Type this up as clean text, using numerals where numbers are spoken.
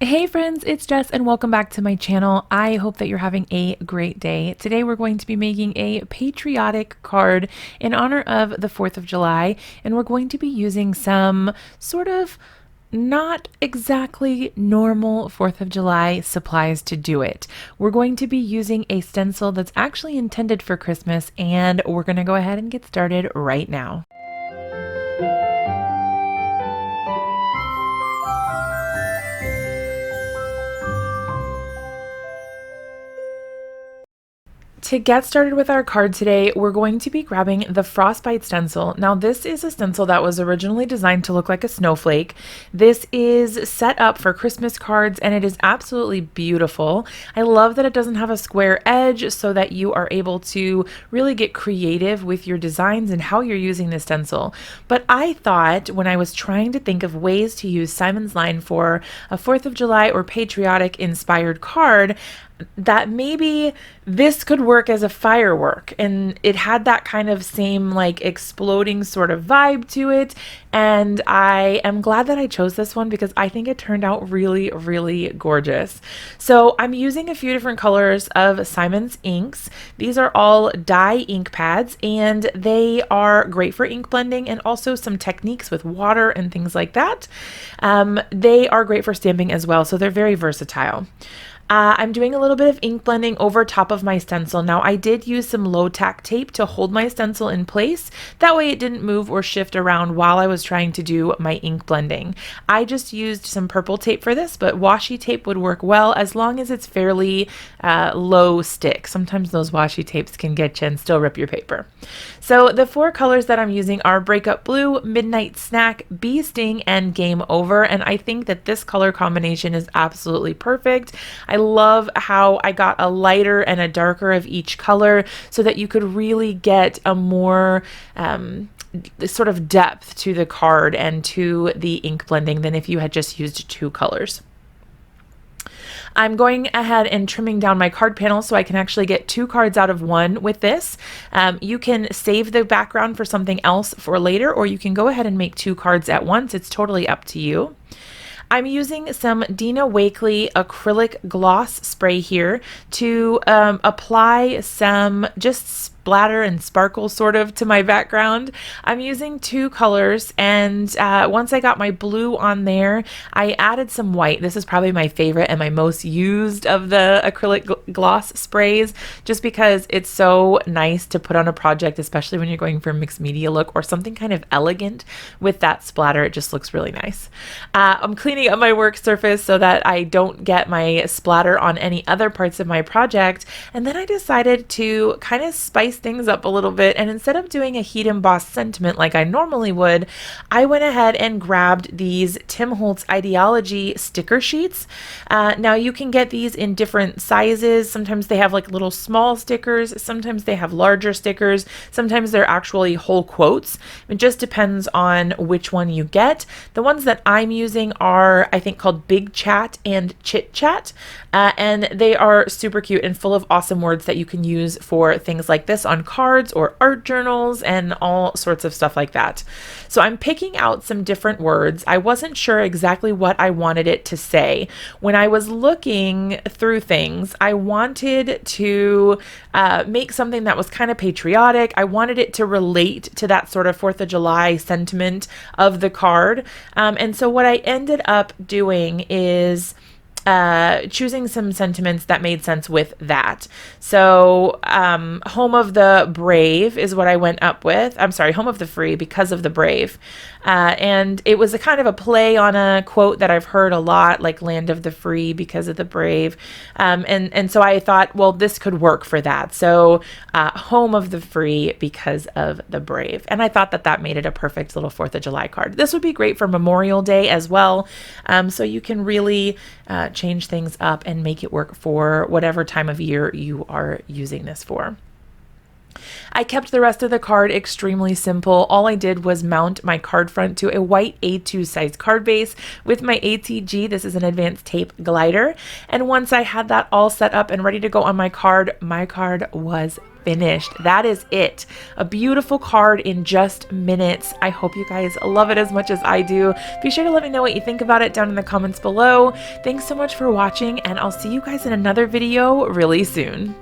Hey friends, it's Jess and welcome back to my channel. I hope that you're having a great day. Today we're going to be making a patriotic card in honor of the 4th of July, and we're going to be using some sort of not exactly normal 4th of July supplies to do it. We're going to be using a stencil that's actually intended for Christmas, and we're going to go ahead and get started right now. To get started with our card today, we're going to be grabbing the Frostbite stencil. Now, this is a stencil that was originally designed to look like a snowflake. This is set up for Christmas cards, and it is absolutely beautiful. I love that it doesn't have a square edge so that you are able to really get creative with your designs and how you're using the stencil. But I thought when I was trying to think of ways to use Simon's line for a 4th of July or patriotic inspired card, that maybe this could work as a firework, and it had that kind of same like exploding sort of vibe to it. And I am glad that I chose this one because I think it turned out really, really gorgeous. So I'm using a few different colors of Simon's inks. These are all dye ink pads, and they are great for ink blending and also some techniques with water and things like that. They are great for stamping as well, so they're very versatile. I'm doing a little bit of ink blending over top of my stencil. Now, I did use some low tack tape to hold my stencil in place. That way it didn't move or shift around while I was trying to do my ink blending. I just used some purple tape for this, but washi tape would work well as long as it's fairly low stick. Sometimes those washi tapes can get you and still rip your paper. So the four colors that I'm using are Breakup Blue, Midnight Snack, Bee Sting, and Game Over. And I think that this color combination is absolutely perfect. I love how I got a lighter and a darker of each color so that you could really get a more sort of depth to the card and to the ink blending than if you had just used two colors. I'm going ahead and trimming down my card panel so I can actually get two cards out of one with this. You can save the background for something else for later, or you can go ahead and make two cards at once. It's totally up to you. I'm using some Dina Wakley acrylic gloss spray here to apply some just splatter and sparkle sort of to my background. I'm using two colors, and once I got my blue on there, I added some white. This is probably my favorite and my most used of the acrylic gloss sprays, just because it's so nice to put on a project, especially when you're going for a mixed media look or something kind of elegant with that splatter. It just looks really nice. I'm cleaning up my work surface so that I don't get my splatter on any other parts of my project, and then I decided to kind of spice things up a little bit, and instead of doing a heat embossed sentiment like I normally would, I went ahead and grabbed these Tim Holtz Idea-ology sticker sheets. Now you can get these in different sizes. Sometimes they have like little small stickers, sometimes they have larger stickers, sometimes they're actually whole quotes. It just depends on which one you get. The ones that I'm using are, I think, called Big Chat and Chitchat, and they are super cute and full of awesome words that you can use for things like this on cards or art journals and all sorts of stuff like that. So I'm picking out some different words. I wasn't sure exactly what I wanted it to say. When I was looking through things, I wanted to make something that was kind of patriotic. I wanted it to relate to that sort of 4th of July sentiment of the card. And so what I ended up doing is choosing some sentiments that made sense with that. So Home of the Brave is what I went up with. I'm sorry, Home of the Free because of the brave. And it was a kind of a play on a quote that I've heard a lot, like Land of the Free because of the brave. And so I thought, well, this could work for that. So Home of the Free because of the brave. And I thought that that made it a perfect little 4th of July card. This would be great for Memorial Day as well. So you can really change things up and make it work for whatever time of year you are using this for. I kept the rest of the card extremely simple. All I did was mount my card front to a white A2 size card base with my ATG. This is an advanced tape glider. And once I had that all set up and ready to go on my card was finished. That is it. A beautiful card in just minutes. I hope you guys love it as much as I do. Be sure to let me know what you think about it down in the comments below. Thanks so much for watching, and I'll see you guys in another video really soon.